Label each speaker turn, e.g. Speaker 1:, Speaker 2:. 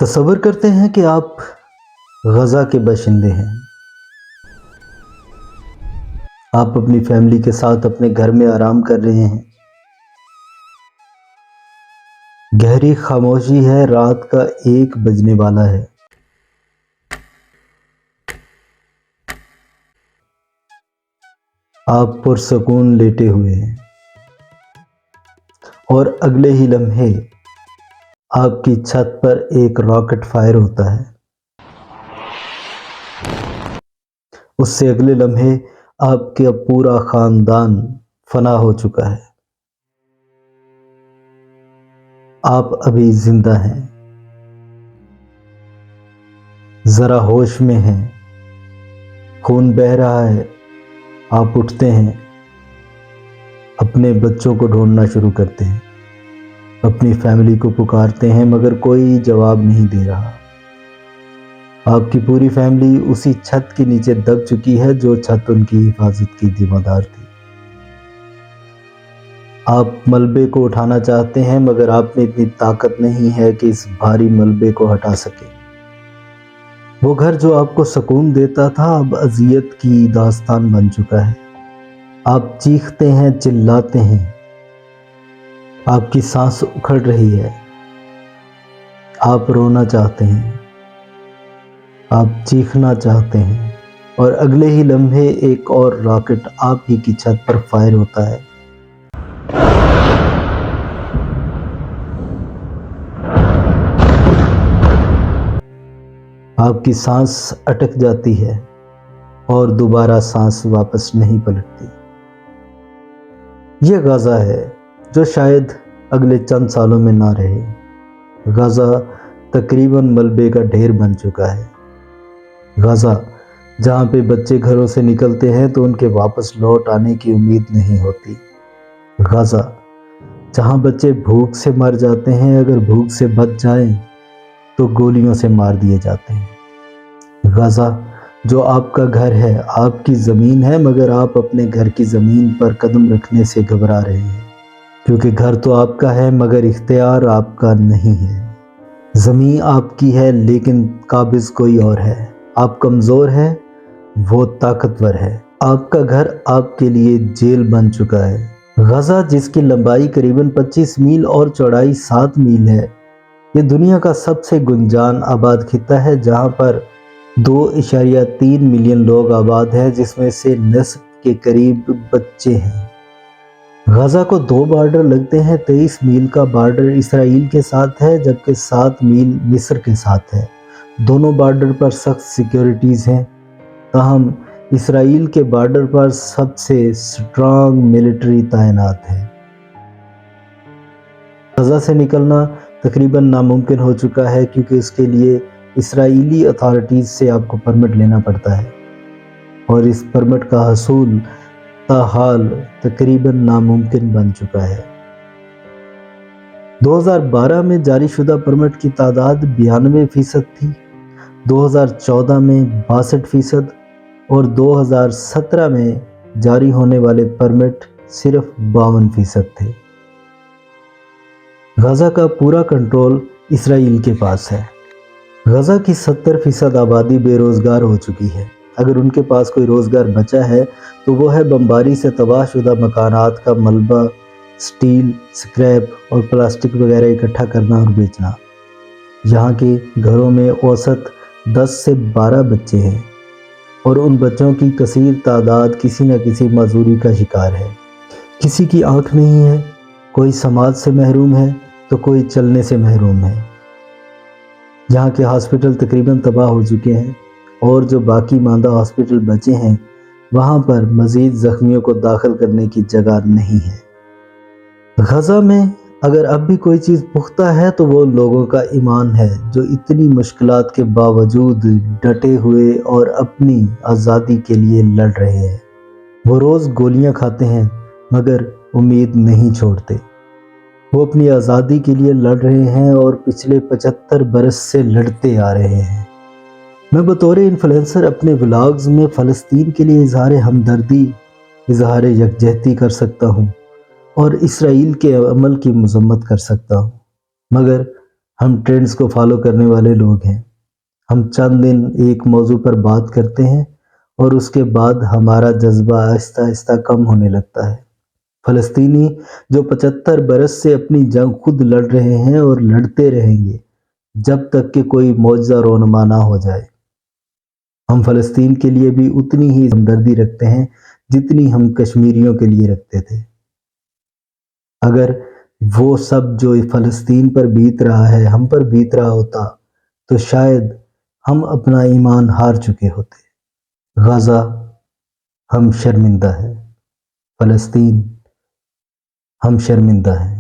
Speaker 1: تصور کرتے ہیں کہ آپ غزہ کے باشندے ہیں۔ آپ اپنی فیملی کے ساتھ اپنے گھر میں آرام کر رہے ہیں۔ گہری خاموشی ہے، رات کا 1 بجنے والا ہے۔ آپ پرسکون لیٹے ہوئے ہیں اور اگلے ہی لمحے آپ کی چھت پر ایک راکٹ فائر ہوتا ہے۔ اس سے اگلے لمحے آپ کا پورا خاندان فنا ہو چکا ہے۔ آپ ابھی زندہ ہیں، ذرا ہوش میں ہیں، خون بہہ رہا ہے۔ آپ اٹھتے ہیں، اپنے بچوں کو ڈھونڈنا شروع کرتے ہیں، اپنی فیملی کو پکارتے ہیں مگر کوئی جواب نہیں دے رہا۔ آپ کی پوری فیملی اسی چھت کے نیچے دب چکی ہے جو چھت ان کی حفاظت کی ذمہ دار تھی۔ آپ ملبے کو اٹھانا چاہتے ہیں مگر آپ میں اتنی طاقت نہیں ہے کہ اس بھاری ملبے کو ہٹا سکے۔ وہ گھر جو آپ کو سکون دیتا تھا اب اذیت کی داستان بن چکا ہے۔ آپ چیختے ہیں، چلاتے ہیں، آپ کی سانس اکھڑ رہی ہے، آپ رونا چاہتے ہیں، آپ چیخنا چاہتے ہیں اور اگلے ہی لمحے ایک اور راکٹ آپ ہی کی چھت پر فائر ہوتا ہے۔ آپ کی سانس اٹک جاتی ہے اور دوبارہ سانس واپس نہیں پلٹتی۔ یہ غزہ ہے جو شاید اگلے چند سالوں میں نہ رہے۔ غزہ تقریباً ملبے کا ڈھیر بن چکا ہے۔ غزہ جہاں پہ بچے گھروں سے نکلتے ہیں تو ان کے واپس لوٹ آنے کی امید نہیں ہوتی۔ غزہ جہاں بچے بھوک سے مر جاتے ہیں، اگر بھوک سے بچ جائیں تو گولیوں سے مار دیے جاتے ہیں۔ غزہ جو آپ کا گھر ہے، آپ کی زمین ہے مگر آپ اپنے گھر کی زمین پر قدم رکھنے سے گھبرا رہے ہیں، کیونکہ گھر تو آپ کا ہے مگر اختیار آپ کا نہیں ہے۔ زمین آپ کی ہے لیکن قابض کوئی اور ہے۔ آپ کمزور ہیں، وہ طاقتور ہے۔ آپ کا گھر آپ کے لیے جیل بن چکا ہے۔ غزہ جس کی لمبائی قریباً 25 میل اور چوڑائی 7 میل ہے، یہ دنیا کا سب سے گنجان آباد خطہ ہے جہاں پر 2.3 ملین لوگ آباد ہیں، جس میں سے نصف کے قریب بچے ہیں۔ غزہ کو 2 بارڈر لگتے ہیں۔ 23 میل کا بارڈر اسرائیل کے ساتھ ہے جبکہ 7 میل مصر کے ساتھ ہے۔ دونوں بارڈر پر سخت سیکیورٹیز ہیں، تاہم اسرائیل کے بارڈر پر سب سے سٹرانگ ملٹری تعینات ہے۔ غزہ سے نکلنا تقریباً ناممکن ہو چکا ہے کیونکہ اس کے لیے اسرائیلی اتھارٹیز سے آپ کو پرمٹ لینا پڑتا ہے اور اس پرمٹ کا حصول تاحال تقریباً ناممکن بن چکا ہے۔ 2012 میں جاری شدہ پرمٹ کی تعداد 92% تھی، 2014 میں 62% اور 2017 میں جاری ہونے والے پرمٹ صرف 52% تھے۔ غزہ کا پورا کنٹرول اسرائیل کے پاس ہے۔ غزہ کی 70% آبادی بے روزگار ہو چکی ہے۔ اگر ان کے پاس کوئی روزگار بچا ہے تو وہ ہے بمباری سے تباہ شدہ مکانات کا ملبہ، سٹیل، سکریپ اور پلاسٹک وغیرہ اکٹھا کرنا اور بیچنا۔ یہاں کے گھروں میں اوسط 10 سے 12 بچے ہیں اور ان بچوں کی کثیر تعداد کسی نہ کسی معذوری کا شکار ہے۔ کسی کی آنکھ نہیں ہے، کوئی سماعت سے محروم ہے تو کوئی چلنے سے محروم ہے۔ یہاں کے ہاسپٹل تقریباً تباہ ہو چکے ہیں اور جو باقی ماندہ ہاسپٹل بچے ہیں وہاں پر مزید زخمیوں کو داخل کرنے کی جگہ نہیں ہے۔ غزہ میں اگر اب بھی کوئی چیز پختہ ہے تو وہ لوگوں کا ایمان ہے جو اتنی مشکلات کے باوجود ڈٹے ہوئے اور اپنی آزادی کے لیے لڑ رہے ہیں۔ وہ روز گولیاں کھاتے ہیں مگر امید نہیں چھوڑتے۔ وہ اپنی آزادی کے لیے لڑ رہے ہیں اور پچھلے 75 برس سے لڑتے آ رہے ہیں۔ میں بطور انفلوئنسر اپنے ولاگز میں فلسطین کے لیے اظہار ہمدردی، اظہار یکجہتی کر سکتا ہوں اور اسرائیل کے عمل کی مذمت کر سکتا ہوں، مگر ہم ٹرینڈز کو فالو کرنے والے لوگ ہیں۔ ہم چند دن ایک موضوع پر بات کرتے ہیں اور اس کے بعد ہمارا جذبہ آہستہ آہستہ کم ہونے لگتا ہے۔ فلسطینی جو 75 برس سے اپنی جنگ خود لڑ رہے ہیں اور لڑتے رہیں گے جب تک کہ کوئی معجزہ رونما نہ ہو جائے۔ ہم فلسطین کے لیے بھی اتنی ہی ہمدردی رکھتے ہیں جتنی ہم کشمیریوں کے لیے رکھتے تھے۔ اگر وہ سب جو فلسطین پر بیت رہا ہے ہم پر بیت رہا ہوتا تو شاید ہم اپنا ایمان ہار چکے ہوتے۔ غزہ ہم شرمندہ ہے، فلسطین ہم شرمندہ ہیں۔